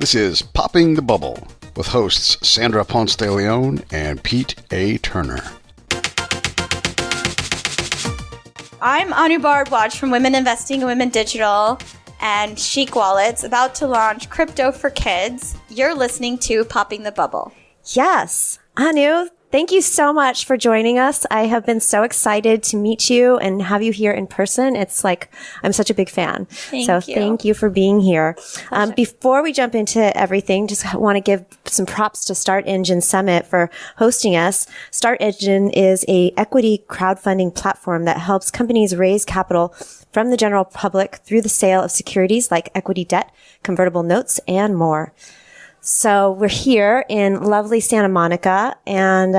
This is Popping the Bubble with hosts Sandra Ponce de Leon and Pete A. Turner. I'm Anu Bharadwaj from Women Investing and Women Digital and Chic Wallets, about to launch crypto for kids. You're listening to Popping the Bubble. Yes. Anu, thank you so much for joining us. I have been so excited to meet you and have you here in person. It's like, I'm such a big fan. Thank you for being here. Before we jump into everything, just want to give some props to Start Engine Summit for hosting us. Start Engine is a equity crowdfunding platform that helps companies raise capital from the general public through the sale of securities like equity debt, convertible notes, and more. So we're here in lovely Santa Monica and,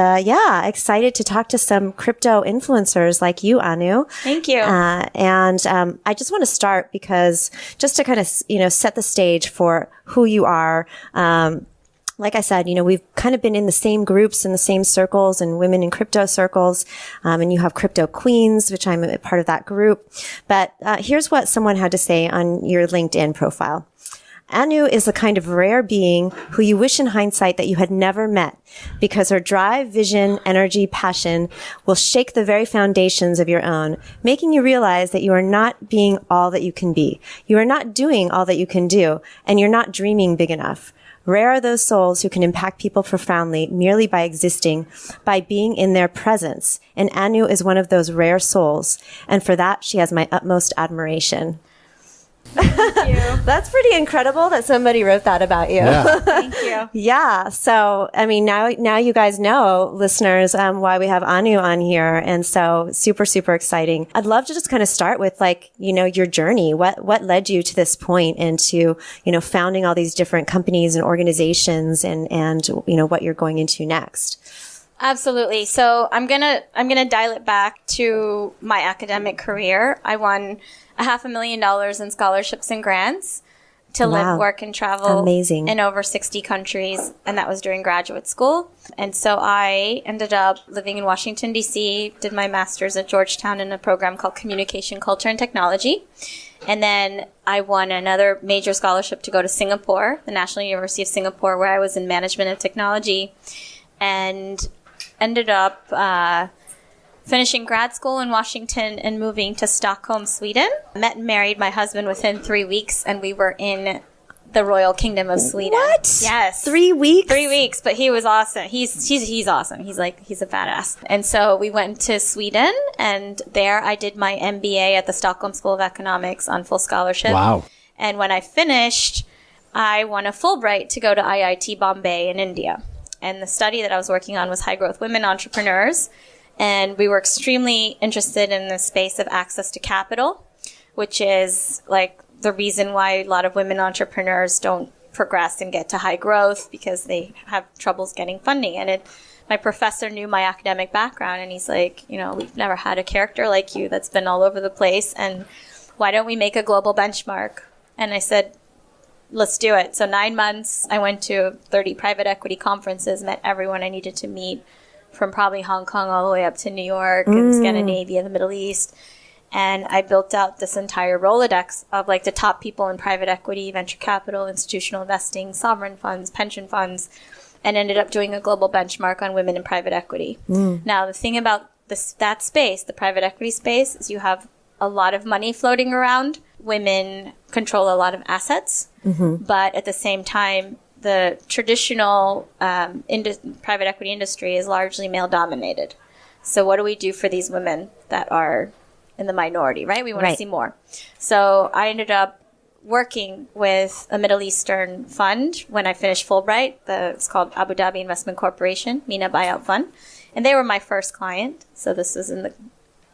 excited to talk to some crypto influencers like you, Anu. Thank you. I just want to start because just to kind of, set the stage for who you are. Like I said, we've kind of been in the same groups and the same circles and women in crypto circles. And you have Crypto Queens, which I'm a part of that group. But, here's what someone had to say on your LinkedIn profile. Anu is the kind of rare being who you wish in hindsight that you had never met because her drive, vision, energy, passion will shake the very foundations of your own, making you realize that you are not being all that you can be. You are not doing all that you can do, and you're not dreaming big enough. Rare are those souls who can impact people profoundly merely by existing, by being in their presence. And Anu is one of those rare souls, and for that she has my utmost admiration. Thank you. That's pretty incredible that somebody wrote that about you. Yeah. Thank you. Yeah. So, now you guys know, listeners, why we have Anu on here. And so super, super exciting. I'd love to just kind of start with your journey. What led you to this point into, founding all these different companies and organizations and what you're going into next? Absolutely. So I'm gonna dial it back to my academic career. I won $500,000 in scholarships and grants to live, work, and travel Amazing. In over 60 countries, and that was during graduate school. And so I ended up living in Washington, D.C., did my master's at Georgetown in a program called Communication, Culture, and Technology. And then I won another major scholarship to go to Singapore, the National University of Singapore, where I was in management of technology, and ended up finishing grad school in Washington and moving to Stockholm, Sweden. Met and married my husband within 3 weeks, and we were in the Royal Kingdom of Sweden. What? Yes. 3 weeks? 3 weeks, but he was awesome. He's awesome. He's a badass. And so we went to Sweden, and there I did my MBA at the Stockholm School of Economics on full scholarship. Wow. And when I finished, I won a Fulbright to go to IIT Bombay in India. And the study that I was working on was high growth women entrepreneurs. And we were extremely interested in the space of access to capital, which is like the reason why a lot of women entrepreneurs don't progress and get to high growth because they have troubles getting funding. And my professor knew my academic background, and he's like, we've never had a character like you that's been all over the place. And why don't we make a global benchmark? And I said, let's do it. So 9 months, I went to 30 private equity conferences, met everyone I needed to meet, from probably Hong Kong all the way up to New York and Scandinavia, the Middle East. And I built out this entire Rolodex of the top people in private equity, venture capital, institutional investing, sovereign funds, pension funds, and ended up doing a global benchmark on women in private equity. Now, the thing about that space, the private equity space, is you have a lot of money floating around. Women control a lot of assets, but at the same time, the traditional private equity industry is largely male-dominated. So what do we do for these women that are in the minority, right? We want to see more. So I ended up working with a Middle Eastern fund when I finished Fulbright. It's called Abu Dhabi Investment Corporation, MENA Buyout Fund. And they were my first client. So this was in the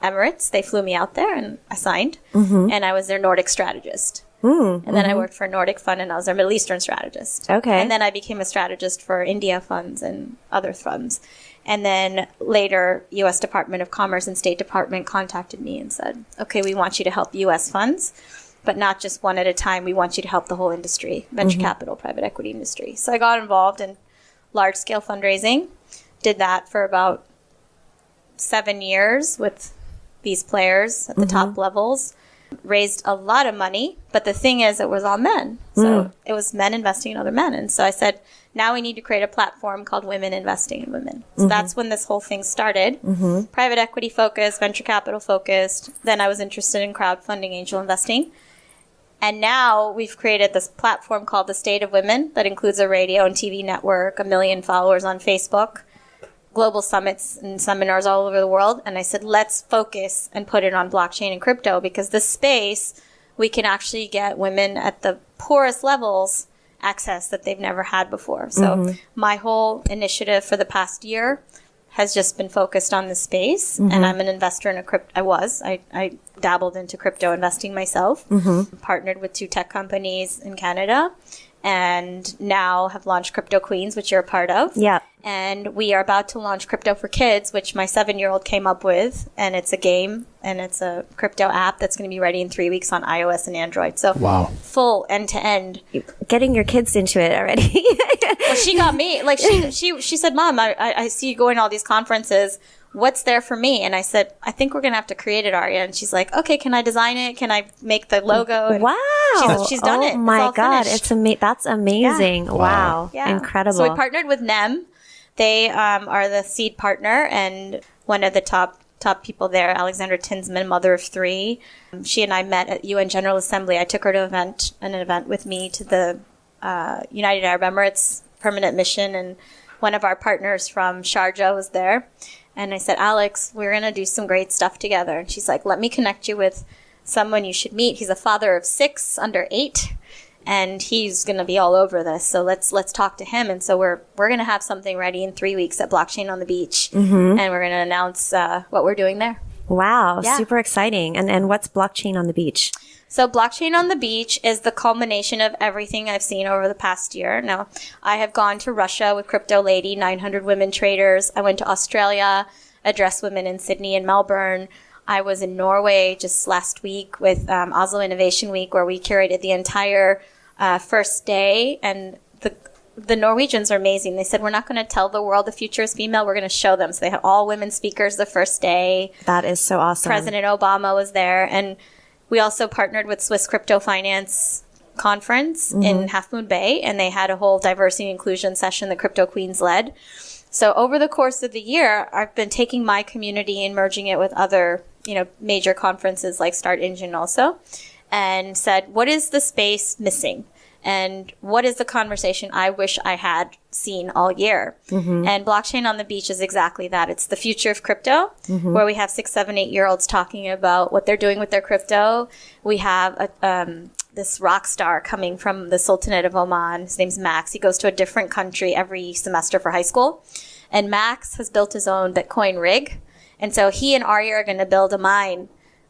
Emirates. They flew me out there and I signed. And I was their Nordic strategist. And then I worked for a Nordic fund and I was their Middle Eastern strategist. Okay. And then I became a strategist for India funds and other funds. And then later, U.S. Department of Commerce and State Department contacted me and said, okay, we want you to help U.S. funds, but not just one at a time. We want you to help the whole industry, venture capital, private equity industry. So I got involved in large-scale fundraising, did that for about 7 years with these players at the top levels. raised a lot of money, but the thing is, it was all men. So it was men investing in other men. And so I said, now we need to create a platform called Women Investing in Women. So that's when this whole thing started. Private equity focused, venture capital focused. Then I was interested in crowdfunding, angel investing. And now we've created this platform called The State of Women that includes a radio and TV network, 1 million followers on Facebook, global summits and seminars all over the world. And I said, let's focus and put it on blockchain and crypto, because this space, we can actually get women at the poorest levels access that they've never had before. So my whole initiative for the past year has just been focused on this space. And I'm an investor in a crypto. I dabbled into crypto investing myself, partnered with 2 tech companies in Canada, and now have launched Crypto Queens, which you're a part of. Yeah. And we are about to launch Crypto for Kids, which my 7-year-old came up with. And it's a game, and it's a crypto app that's going to be ready in 3 weeks on iOS and Android. So full end-to-end. Getting your kids into it already. Well, she got me. Like, she said, Mom, I see you going to all these conferences. What's there for me? And I said, I think we're going to have to create it, Arya. And she's like, okay, can I design it? Can I make the logo? And wow. She's done it. Oh my God. Finished. That's amazing. Yeah. Wow. Yeah. Incredible. So we partnered with NEM. They are the seed partner, and one of the top people there, Alexandra Tinsman, mother of 3. She and I met at UN General Assembly. I took her to an event with me to the United Arab Emirates permanent mission, and one of our partners from Sharjah was there. And I said, Alex, we're going to do some great stuff together. And she's like, let me connect you with someone you should meet. He's a father of 6 under 8. And he's going to be all over this. So let's talk to him. And so we're going to have something ready in 3 weeks at Blockchain on the Beach. And we're going to announce what we're doing there. Wow. Yeah. Super exciting. And what's Blockchain on the Beach? So Blockchain on the Beach is the culmination of everything I've seen over the past year. Now, I have gone to Russia with Crypto Lady, 900 women traders. I went to Australia, addressed women in Sydney and Melbourne. I was in Norway just last week with Oslo Innovation Week, where we curated the entire first day. And the Norwegians are amazing. They said, we're not going to tell the world the future is female. We're going to show them. So they had all women speakers the first day. That is so awesome. President Obama was there. And we also partnered with Swiss Crypto Finance Conference in Half Moon Bay. And they had a whole diversity and inclusion session that Crypto Queens led. So over the course of the year, I've been taking my community and merging it with other, major conferences like Start Engine also, and said, what is the space missing? And what is the conversation I wish I had seen all year? And Blockchain on the Beach is exactly that. It's the future of crypto, where we have 6, 7, 8-year-olds talking about what they're doing with their crypto. We have this rock star coming from the Sultanate of Oman. His name's Max. He goes to a different country every semester for high school. And Max has built his own Bitcoin rig. And so he and Arya are going to build a mine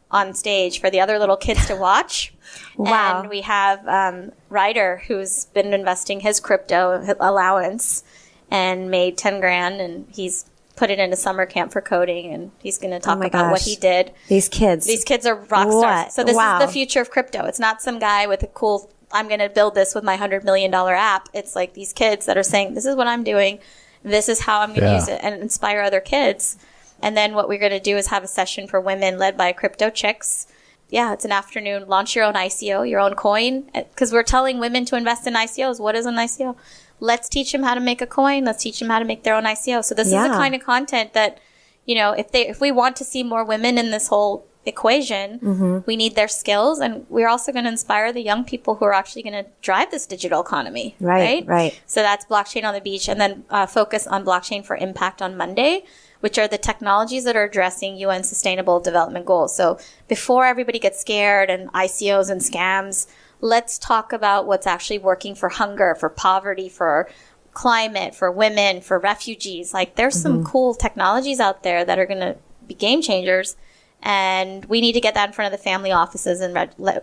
on stage for the other little kids to watch. Wow. And we have Ryder, who's been investing his crypto allowance and made 10 grand, and he's put it into summer camp for coding, and he's going to talk about what he did. These kids are rock stars. So this is the future of crypto. It's not some guy with a cool, I'm going to build this with my $100 million app. It's like these kids that are saying, this is what I'm doing. This is how I'm going to use it, and inspire other kids. And then what we're going to do is have a session for women led by Crypto Chicks. Yeah, it's an afternoon. Launch your own ICO, your own coin. Because we're telling women to invest in ICOs. What is an ICO? Let's teach them how to make a coin. Let's teach them how to make their own ICO. So this is the kind of content that, if we want to see more women in this whole equation, we need their skills. And we're also going to inspire the young people who are actually going to drive this digital economy. Right. So that's Blockchain on the Beach. And then focus on Blockchain for Impact on Monday, which are the technologies that are addressing UN Sustainable Development Goals. So before everybody gets scared and ICOs and scams, let's talk about what's actually working for hunger, for poverty, for climate, for women, for refugees. Like, there's some cool technologies out there that are going to be game changers. And we need to get that in front of the family offices and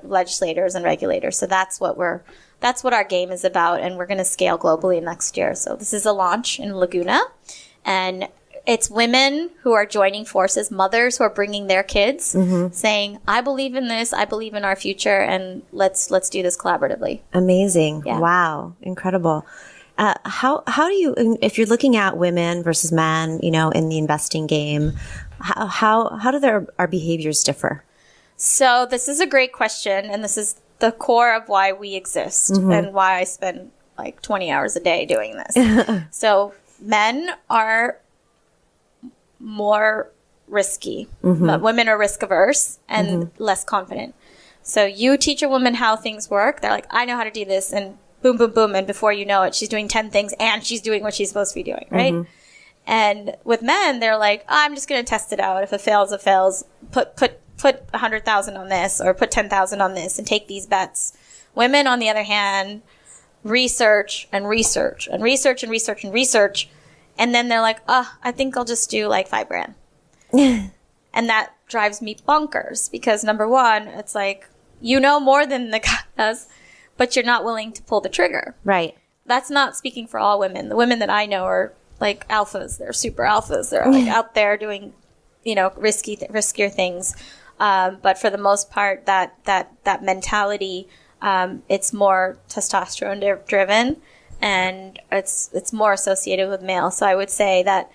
legislators and regulators. So that's what our game is about. And we're going to scale globally next year. So this is a launch in Laguna. And it's women who are joining forces, mothers who are bringing their kids, saying, I believe in this, I believe in our future, and let's do this collaboratively. Amazing. Yeah. Wow. Incredible. How do you, if you're looking at women versus men, in the investing game, how do our behaviors differ? So this is a great question, and this is the core of why we exist and why I spend like 20 hours a day doing this. So men are more risky. Women are risk averse and less confident. So you teach a woman how things work. They're like, I know how to do this, and boom, boom, boom. And before you know it, she's doing 10 things and she's doing what she's supposed to be doing, right? And with men, they're like, I'm just going to test it out. If it fails, it fails. Put 100,000 on this, or put 10,000 on this, and take these bets. Women, on the other hand, research and research and research and research and research. And then they're like, I think I'll just do like $5,000. And that drives me bonkers because, number one, it's like, you know more than the guy does, but you're not willing to pull the trigger. Right. That's not speaking for all women. The women that I know are like alphas. They're super alphas. They're like out there doing, riskier things. But for the most part, that mentality, it's more testosterone driven, and it's more associated with male. So I would say that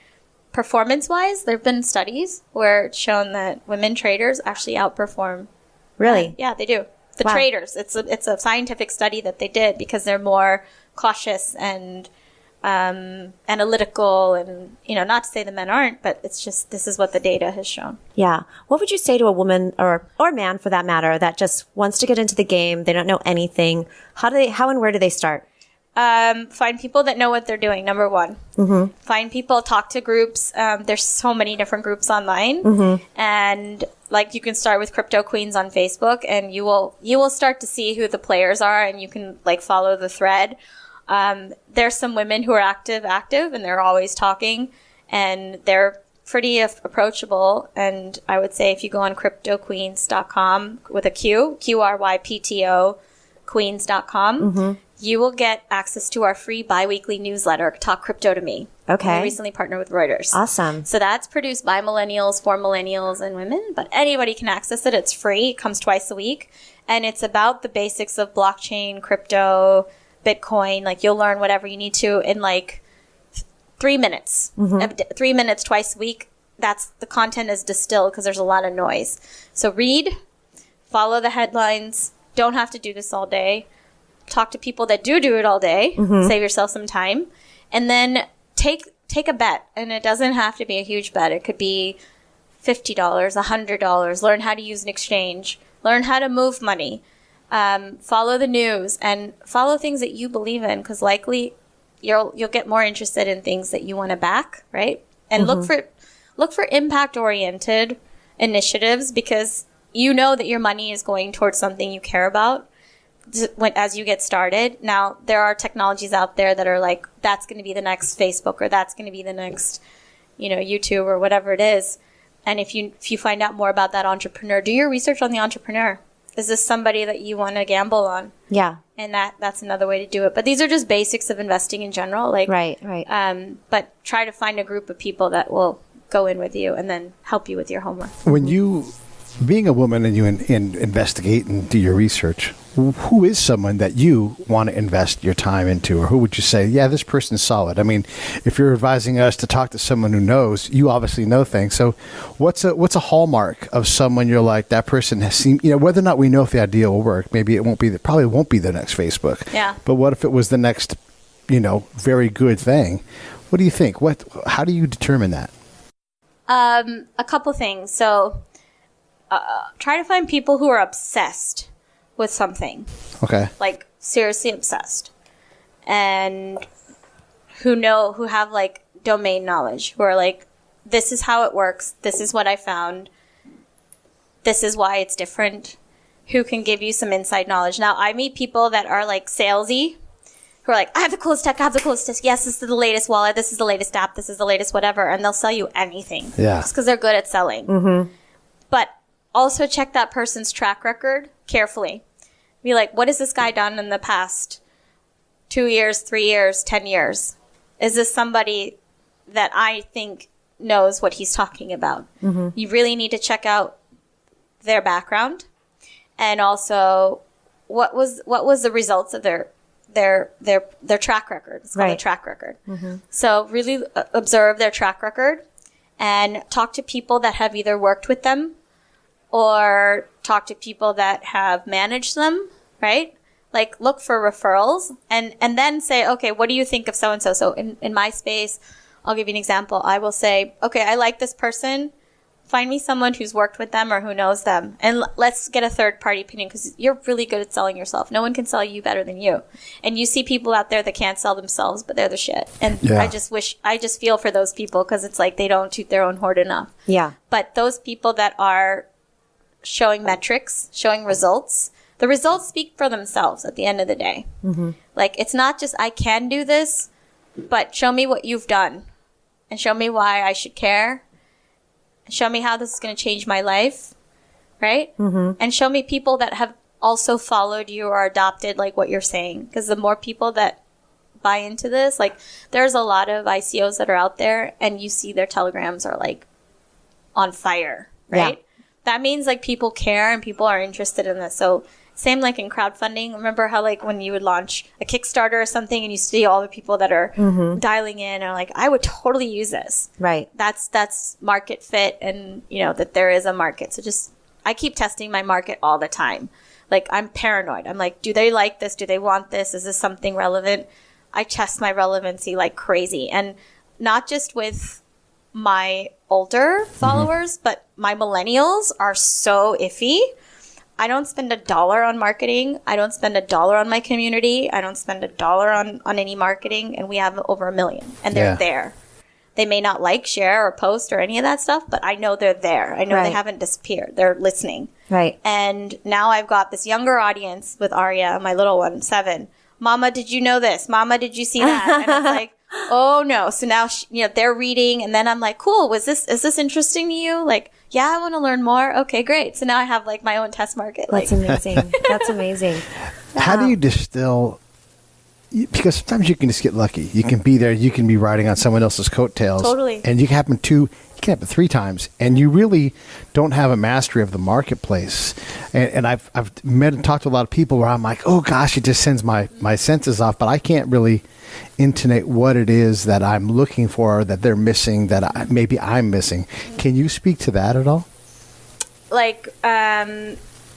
performance-wise, there have been studies where it's shown that women traders actually outperform. Really? Yeah, they do. The traders. It's a scientific study that they did because they're more cautious and analytical, and not to say the men aren't, but it's just this is what the data has shown. Yeah. What would you say to a woman or man for that matter that just wants to get into the game? They don't know anything. How and where do they start? Find people that know what they're doing. Number one, find people, talk to groups. There's so many different groups online, and like you can start with Crypto Queens on Facebook, and you will start to see who the players are, and you can like follow the thread. There's some women who are active, and they're always talking, and they're pretty approachable. And I would say if you go on cryptoqueens.com with a Q, QRYPTO, queens.com, you will get access to our free bi-weekly newsletter, Talk Crypto to Me. Okay. We recently partnered with Reuters. Awesome. So that's produced by millennials, for millennials and women, but anybody can access it. It's free. It comes twice a week. And it's about the basics of blockchain, crypto, Bitcoin. Like you'll learn whatever you need to in like 3 minutes. 3 minutes twice a week. The content is distilled because there's a lot of noise. So read, follow the headlines. Don't have to do this all day. Talk to people that do it all day. Save yourself some time. And then take a bet. And it doesn't have to be a huge bet. It could be $50, $100. Learn how to use an exchange. Learn how to move money. Follow the news and follow things that you believe in, because likely you'll get more interested in things that you want to back, right? And look for impact oriented initiatives, because you know that your money is going towards something you care about as you get started. Now, there are technologies out there that are like, that's going to be the next Facebook, or that's going to be the next, YouTube, or whatever it is. And if you find out more about that entrepreneur, do your research on the entrepreneur. Is this somebody that you want to gamble on? Yeah. And that's another way to do it. But these are just basics of investing in general. Like, right. But try to find a group of people that will go in with you and then help you with your homework. When you, being a woman, and you investigate and do your research, who is someone that you want to invest your time into? Or who would you say, yeah, this person's solid? I mean, if you're advising us to talk to someone who knows, you obviously know things. So what's a hallmark of someone you're like, that person has seen, whether or not we know if the idea will work, maybe it probably won't be the next Facebook. Yeah. But what if it was the next, very good thing? What do you think? How do you determine that? A couple things. So try to find people who are obsessed with something. Okay. Like seriously obsessed. And who have like domain knowledge, who are like, this is how it works. This is what I found. This is why it's different. Who can give you some inside knowledge. Now, I meet people that are like salesy, who are like, I have the coolest tech. Yes, this is the latest wallet. This is the latest app. This is the latest whatever. And they'll sell you anything. Yeah. Just because they're good at selling. But also check that person's track record carefully. Be like, what has this guy done in the past 2 years, 3 years, 10 years? Is this somebody that I think knows what he's talking about? You really need to check out their background, and also what was the results of their track record. It's called a track record. So really observe their track record and talk to people that have either worked with them or talk to people that have managed them, right? Like look for referrals and then say, okay, what do you think of so-and-so? So in my space, I'll give you an example. I will say, okay, I like this person. Find me someone who's worked with them or who knows them. And let's get a third party opinion because you're really good at selling yourself. No one can sell you better than you. And you see people out there that can't sell themselves, but they're the shit. And I just feel for those people because it's like they don't toot their own horn enough. Yeah. But those people that are showing metrics, showing results, the results speak for themselves at the end of the day. Mm-hmm. Like, it's not just, I can do this, but show me what you've done and show me why I should care. Show me how this is going to change my life, right? Mm-hmm. And show me people that have also followed you or adopted like what you're saying. Because the more people that buy into this, like there's a lot of ICOs that are out there and you see their telegrams are like on fire, right? Yeah. That means like people care and people are interested in this. So same like in crowdfunding. Remember how like when you would launch a Kickstarter or something and you see all the people that are dialing in and like, I would totally use this. Right. That's market fit and you know that there is a market. So just, I keep testing my market all the time. Like I'm paranoid. I'm like, do they like this? Do they want this? Is this something relevant? I test my relevancy like crazy. And not just with my older followers, but my millennials are so iffy. I don't spend $1 on marketing. I don't spend $1 on my community. I don't spend $1 on any marketing. And we have over 1 million. And they're there. They may not like, share, or post or any of that stuff, but I know they're there. I know they haven't disappeared. They're listening. Right. And now I've got this younger audience with Arya, my little one, 7. Mama, did you know this? Mama, did you see that? And it's like, oh no. So now, they're reading and then I'm like, cool. Is this interesting to you? Like, yeah, I want to learn more. Okay, great. So now I have like my own test market. That's amazing. That's amazing. How do you distill? Because sometimes you can just get lucky. You can be there. You can be riding on someone else's coattails. Totally. And you can happen 3 times. And you really don't have a mastery of the marketplace. And I've met and talked to a lot of people where I'm like, oh gosh, it just sends my senses off. But I can't really intonate what it is that I'm looking for, that they're missing, that maybe I'm missing. Can you speak to that at all? Like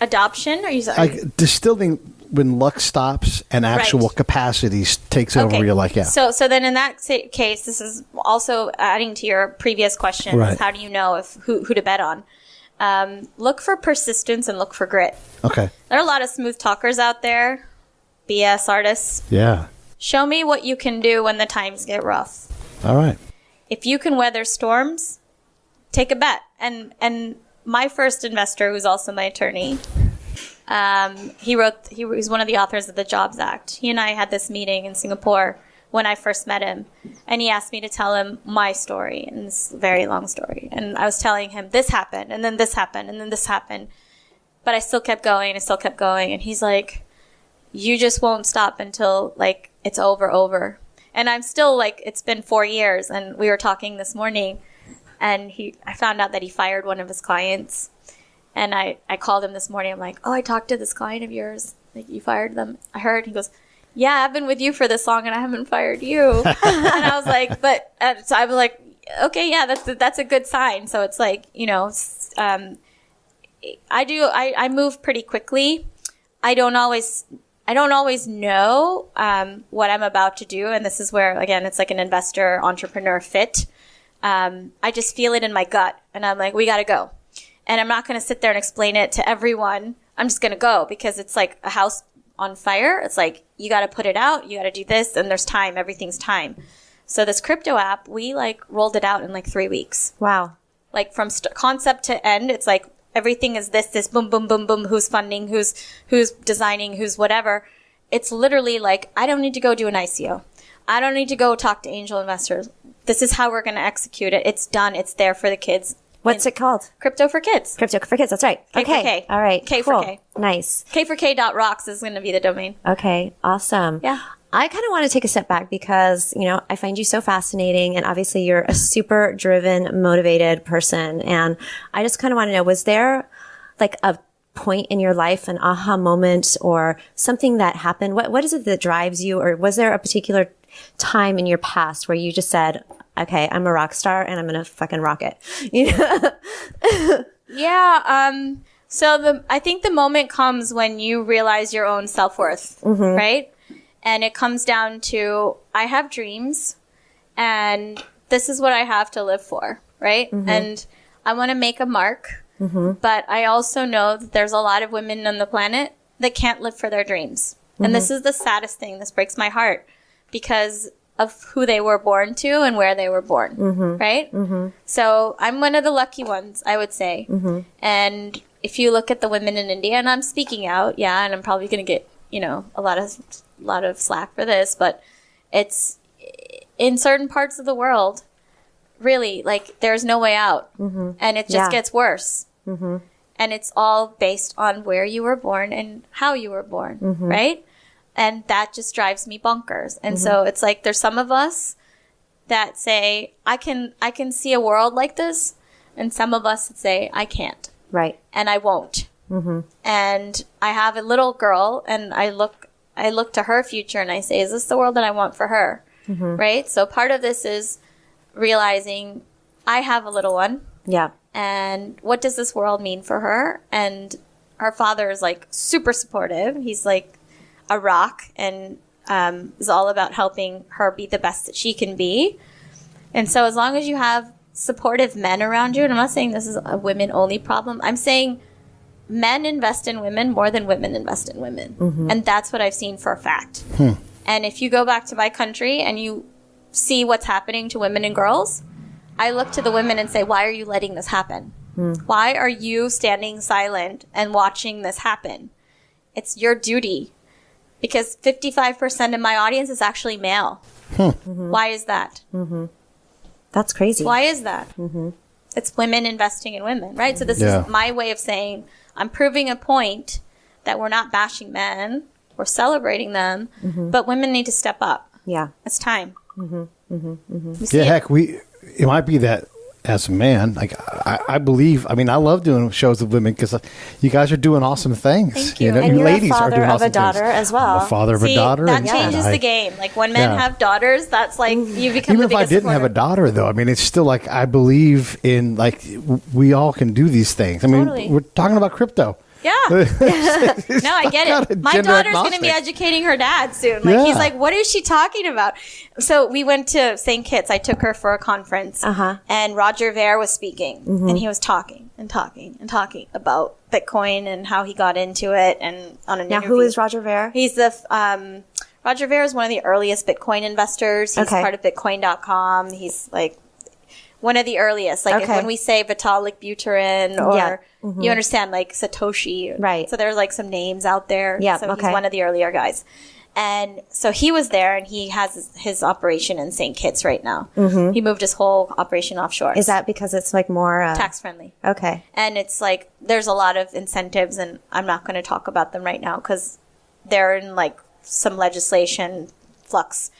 adoption? Or like distilling when luck stops and actual capacity takes over. You're like, yeah. So then in that case, this is also adding to your previous question. Right. How do you know who to bet on? Look for persistence and look for grit. Okay. There are a lot of smooth talkers out there, BS artists. Yeah. Show me what you can do when the times get rough. All right. If you can weather storms, take a bet. And my first investor, who's also my attorney, he was one of the authors of the Jobs Act. He and I had this meeting in Singapore when I first met him. And he asked me to tell him my story. And it's a very long story. And I was telling him this happened, and then this happened, and then this happened. But I still kept going. And he's like, you just won't stop until like it's over. And I'm still like, it's been 4 years. And we were talking this morning and I found out that he fired one of his clients. And I called him this morning. I'm like, oh, I talked to this client of yours. Like, you fired them. I heard. He goes, yeah, I've been with you for this long and I haven't fired you. And I was like, so I was like, okay, yeah, that's a good sign. So it's like, I move pretty quickly. I don't always know what I'm about to do. And this is where, again, it's like an investor entrepreneur fit. I just feel it in my gut and I'm like, we got to go. And I'm not going to sit there and explain it to everyone. I'm just going to go because it's like a house on fire. It's like, you got to put it out. You got to do this. And there's time. Everything's time. So this crypto app, we like rolled it out in like 3 weeks. Wow. Like from concept to end, it's like everything is this, boom, boom, boom, boom. Who's funding, who's designing, who's whatever. It's literally like, I don't need to go do an ICO. I don't need to go talk to angel investors. This is how we're going to execute it. It's done. It's there for the kids. What's it called? Crypto for Kids. Crypto for Kids. That's right. K okay. For K. All right. K cool. for K. Nice. K4K.rocks is going to be the domain. Okay. Awesome. Yeah. I kind of want to take a step back because, I find you so fascinating and obviously you're a super driven, motivated person. And I just kind of want to know, was there like a point in your life, an aha moment or something that happened? What is it that drives you? Or was there a particular time in your past where you just said, okay, I'm a rock star and I'm going to fucking rock it? Yeah. I think the moment comes when you realize your own self-worth, right? And it comes down to, I have dreams and this is what I have to live for, right? And I want to make a mark, but I also know that there's a lot of women on the planet that can't live for their dreams. And this is the saddest thing. This breaks my heart because of who they were born to and where they were born, right? So I'm one of the lucky ones, I would say. And if you look at the women in India, and I'm speaking out, and I'm probably going to get, a lot of slack for this, but it's in certain parts of the world, really, like, there's no way out. And it just gets worse. And it's all based on where you were born and how you were born, right? And that just drives me bonkers. And so it's like there's some of us that say, I can see a world like this, and some of us that say, I can't. Right. And I won't. And I have a little girl, and I look to her future, and I say, is this the world that I want for her? Right? So part of this is realizing I have a little one. Yeah. And what does this world mean for her? And her father is like super supportive. He's like a rock and is all about helping her be the best that she can be. And so as long as you have supportive men around you, and I'm not saying this is a women only problem, I'm saying men invest in women more than women invest in women. And that's what I've seen for a fact. And if you go back to my country and you see what's happening to women and girls, I look to the women and say, why are you letting this happen? Why are you standing silent and watching this happen? It's your duty. Because 55% of my audience is actually male. Why is that? That's crazy. Why is that? It's women investing in women, right? So this is my way of saying I'm proving a point that we're not bashing men. We're celebrating them. But women need to step up. Yeah. It's time. Heck, it might be that as a man, like I believe, I mean, I love doing shows with women because you guys are doing awesome things. Thank you. And you you're ladies a are father doing of awesome a daughter things. as well. I'm a father of a daughter. That changes the game. Like when men have daughters, that's like you become even the if I biggest didn't have a supporter. daughter, though, I mean, it's still like I believe in like we all can do these things. I mean, Totally. we're talking about crypto. Yeah. No, I get it. My daughter's going to be educating her dad soon. Like he's like, what is she talking about? So we went to St. Kitts. I took her for a conference, and Roger Ver was speaking, and he was talking and talking and talking about Bitcoin and how he got into it. And on an Now, interview. who is Roger Ver? He's the Roger Ver is one of the earliest Bitcoin investors. He's part of Bitcoin.com. He's like one of the earliest. Like if when we say Vitalik Buterin or you understand, like Satoshi. Right. So there's like some names out there. Yeah. So he's one of the earlier guys. And so he was there, and he has his operation in St. Kitts right now. He moved his whole operation offshore. Is that because it's like more tax friendly? Okay. And it's like there's a lot of incentives, and I'm not going to talk about them right now because they're in like some legislation flux.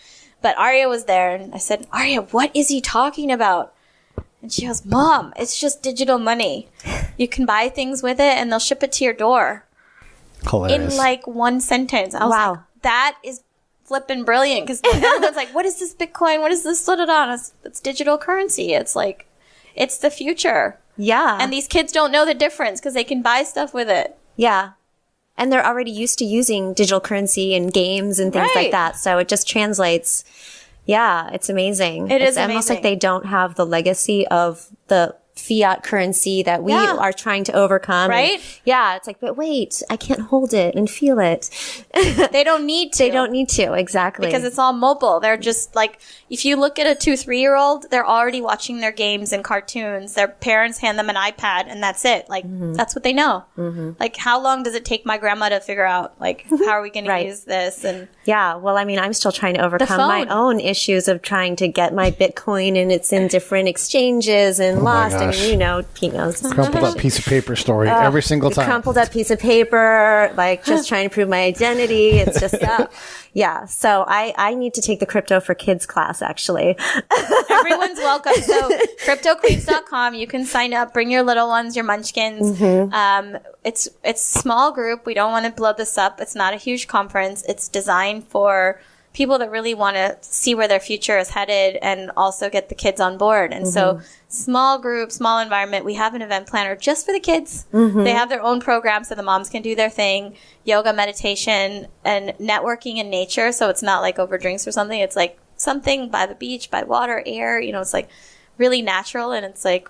But Arya was there, and I said, Arya, what is he talking about? And she goes, Mom, it's just digital money. You can buy things with it, and they'll ship it to your door. Hilarious. In like one sentence. I was like, that is flipping brilliant, because everyone's like, what is this Bitcoin? What is this? It's digital currency. It's like, it's the future. Yeah. And these kids don't know the difference because they can buy stuff with it. Yeah. And they're already used to using digital currency and games and things like that. So it just translates. Yeah, it's amazing. It's almost like they don't have the legacy of the fiat currency that we are trying to overcome. Right? And, it's like, but wait, I can't hold it and feel it. They don't need to. They don't need to, exactly. Because it's all mobile. They're just like, if you look at a 2-3-year-old, they're already watching their games and cartoons. Their parents hand them an iPad, and that's it. Like, that's what they know. Like, how long does it take my grandma to figure out, like, how are we going to use this? And well, I mean, I'm still trying to overcome my own issues of trying to get my Bitcoin, and it's in different exchanges and lost. And, Pete knows. Crumpled up piece of paper story every single time. Crumpled up piece of paper, like just trying to prove my identity. It's just, So I need to take the Crypto for Kids class, actually. Everyone's welcome. So CryptoQueens.com, you can sign up, bring your little ones, your munchkins. It's a small group. We don't want to blow this up. It's not a huge conference. It's designed for people that really want to see where their future is headed and also get the kids on board. And so small group, small environment. We have an event planner just for the kids. They have their own program so the moms can do their thing, yoga, meditation, and networking in nature. So it's not like over drinks or something. It's like something by the beach, by water, air, it's like really natural. And it's like,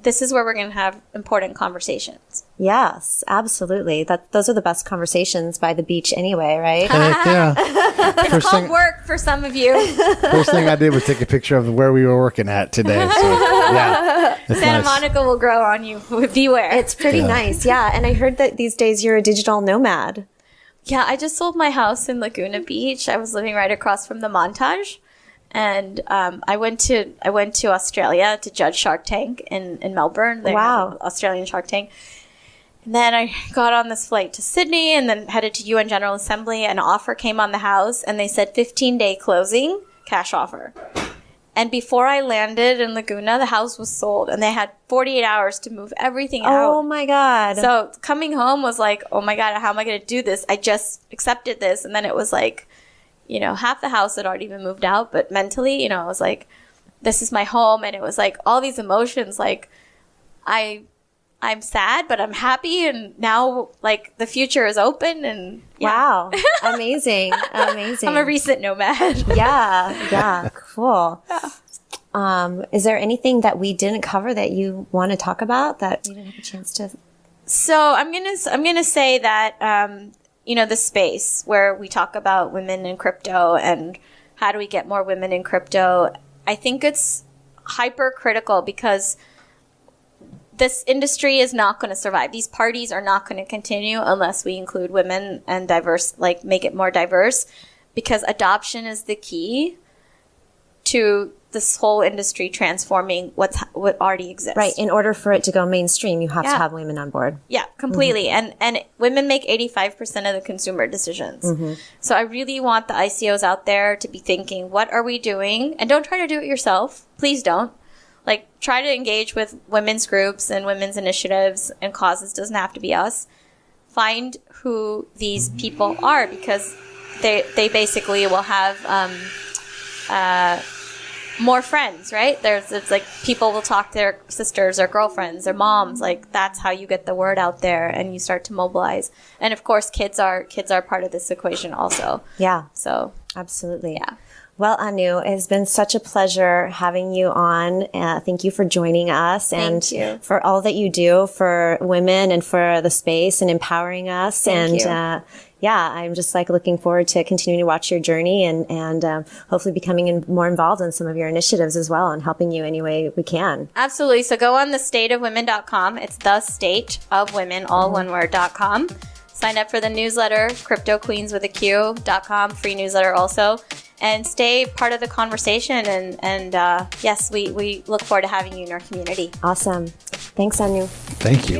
this is where we're going to have important conversations. Yes, absolutely. Those are the best conversations by the beach anyway, right? It's First called thing, work for some of you. first thing I did was take a picture of where we were working at today. So, yeah, it's Santa nice. Monica will grow on you. Beware. It's pretty nice. Yeah. And I heard that these days you're a digital nomad. Yeah, I just sold my house in Laguna Beach. I was living right across from the Montage. And I went to Australia to judge Shark Tank in Melbourne. They have an Australian Shark Tank. And then I got on this flight to Sydney and then headed to UN General Assembly. An offer came on the house and they said 15-day closing, cash offer. And before I landed in Laguna, the house was sold and they had 48 hours to move everything out. Oh my God. So coming home was like, oh my God, how am I going to do this? I just accepted this. And then it was like, half the house had already been moved out, but mentally, I was like, this is my home. And it was like all these emotions, like I'm sad, but I'm happy. And now like the future is open and wow. Amazing. Amazing. I'm a recent nomad. Yeah. Cool. Is there anything that we didn't cover that you want to talk about that we didn't have a chance to? So I'm gonna say that the space where we talk about women in crypto and how do we get more women in crypto, I think it's hypercritical because this industry is not going to survive. These parties are not going to continue unless we include women and make it more diverse, because adoption is the key to this whole industry transforming what already exists. Right. In order for it to go mainstream, you have to have women on board. Yeah, completely. And women make 85% of the consumer decisions. So I really want the ICOs out there to be thinking, what are we doing? And don't try to do it yourself. Please don't. Like, try to engage with women's groups and women's initiatives and causes. Doesn't have to be us. Find who these people are, because they basically will have more friends, right? It's like people will talk to their sisters or girlfriends or moms. Like, that's how you get the word out there and you start to mobilize. And of course, kids are part of this equation also. Yeah. So absolutely. Yeah. Well, Anu, it has been such a pleasure having you on. Thank you for joining us and for all that you do for women and for the space and empowering us. Thank you. I'm just like looking forward to continuing to watch your journey and hopefully becoming more involved in some of your initiatives as well and helping you any way we can. Absolutely. So go on thestateofwomen.com. It's thestateofwomen, all one word.com. Sign up for the newsletter, CryptoQueens.com, free newsletter also. And stay part of the conversation. And yes, we look forward to having you in our community. Awesome. Thanks, Anu. Thank you.